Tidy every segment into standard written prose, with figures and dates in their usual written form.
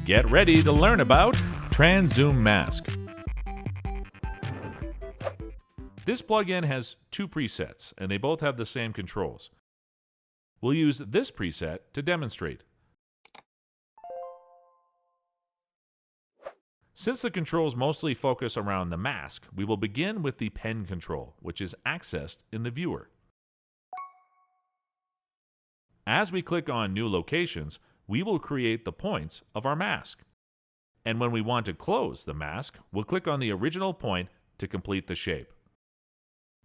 Get ready to learn about TransZoom Mask. This plugin has two presets, and they both have the same controls. We'll use this preset to demonstrate. Since the controls mostly focus around the mask, we will begin with the pen control, which is accessed in the viewer. As we click on New Locations, we will create the points of our mask. And when we want to close the mask, we'll click on the original point to complete the shape.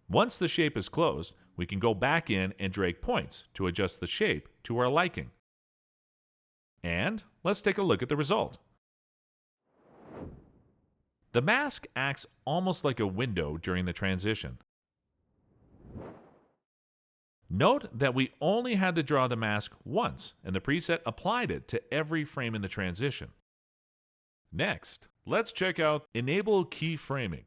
Once the shape is closed, we can go back in and drag points to adjust the shape to our liking. And let's take a look at the result. The mask acts almost like a window during the transition. Note that we only had to draw the mask once, and the preset applied it to every frame in the transition. Next, let's check out Enable Keyframing.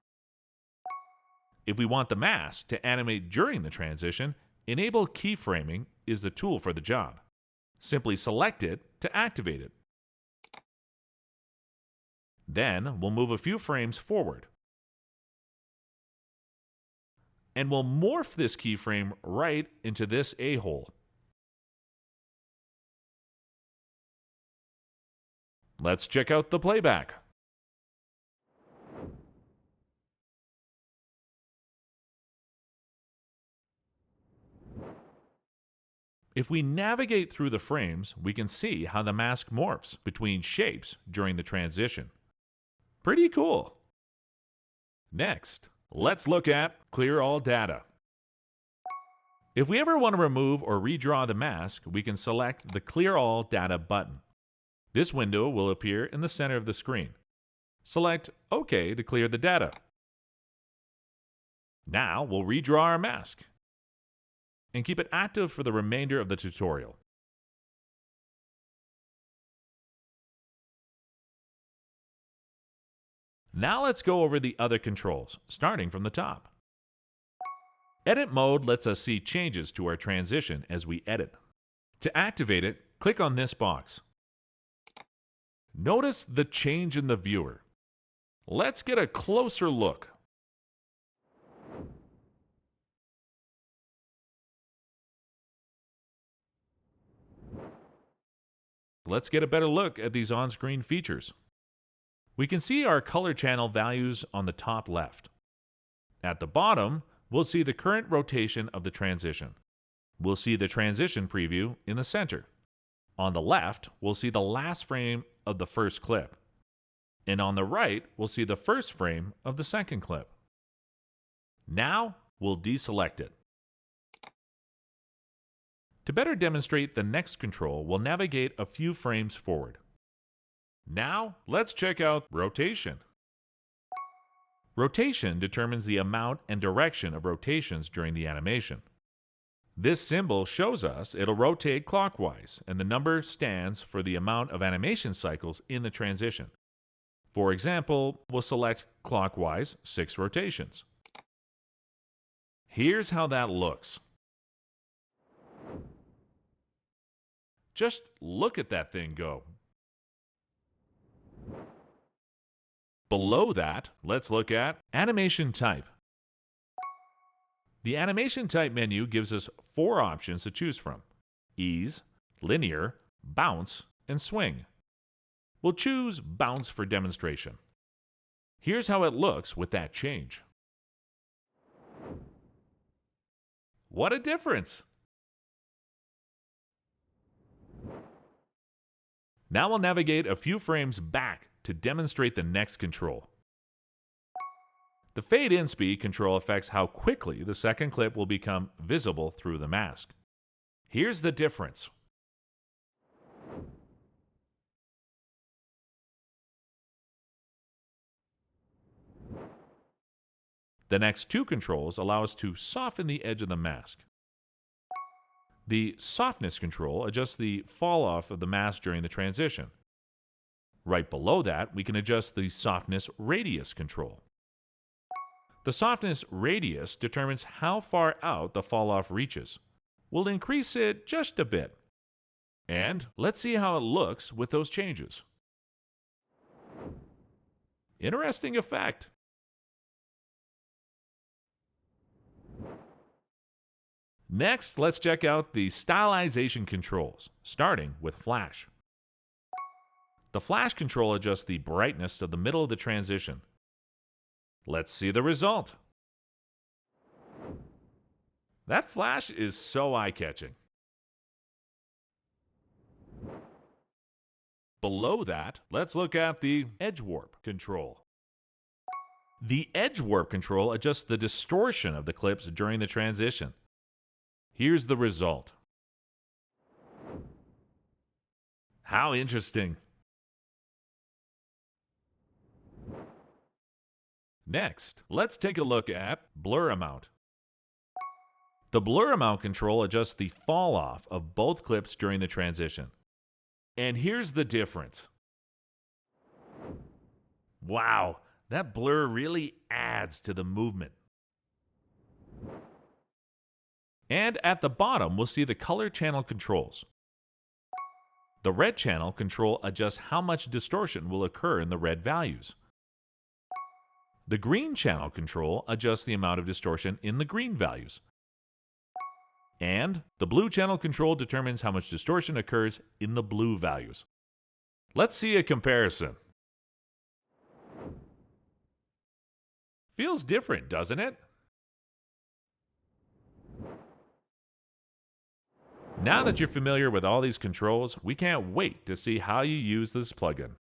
If we want the mask to animate during the transition, Enable Keyframing is the tool for the job. Simply select it to activate it. Then we'll move a few frames forward. And we'll morph this keyframe right into this a-hole. Let's check out the playback. If we navigate through the frames, we can see how the mask morphs between shapes during the transition. Pretty cool. Next, let's look at Clear All Data. If we ever want to remove or redraw the mask, we can select the Clear All Data button. This window will appear in the center of the screen. Select OK to clear the data. Now we'll redraw our mask and keep it active for the remainder of the tutorial. Now let's go over the other controls, starting from the top. Edit mode lets us see changes to our transition as we edit. To activate it, click on this box. Notice the change in the viewer. Let's get a closer look. Let's get a better look at these on-screen features. We can see our color channel values on the top left. At the bottom, we'll see the current rotation of the transition. We'll see the transition preview in the center. On the left, we'll see the last frame of the first clip. And on the right, we'll see the first frame of the second clip. Now, we'll deselect it. To better demonstrate the next control, we'll navigate a few frames forward. Now, let's check out Rotation. Rotation determines the amount and direction of rotations during the animation. This symbol shows us it'll rotate clockwise, and the number stands for the amount of animation cycles in the transition. For example, we'll select clockwise 6 rotations. Here's how that looks. Just look at that thing go. Below that, let's look at Animation Type. The Animation Type menu gives us 4 options to choose from: Ease, Linear, Bounce, and Swing. We'll choose Bounce for demonstration. Here's how it looks with that change. What a difference! Now we'll navigate a few frames back to demonstrate the next control. The Fade In Speed control affects how quickly the second clip will become visible through the mask. Here's the difference. The next 2 controls allow us to soften the edge of the mask. The Softness control adjusts the fall-off of the mask during the transition. Right below that, we can adjust the Softness Radius control. The Softness Radius determines how far out the fall-off reaches. We'll increase it just a bit. And let's see how it looks with those changes. Interesting effect. Next, let's check out the stylization controls, starting with flash. The flash control adjusts the brightness of the middle of the transition. Let's see the result. That flash is so eye-catching. Below that, let's look at the edge warp control. The edge warp control adjusts the distortion of the clips during the transition. Here's the result. How interesting. Next, let's take a look at blur amount. The blur amount control adjusts the fall off of both clips during the transition. And here's the difference. Wow, that blur really adds to the movement. And at the bottom, we'll see the color channel controls. The red channel control adjusts how much distortion will occur in the red values. The green channel control adjusts the amount of distortion in the green values. And the blue channel control determines how much distortion occurs in the blue values. Let's see a comparison. Feels different, doesn't it? Now that you're familiar with all these controls, we can't wait to see how you use this plugin.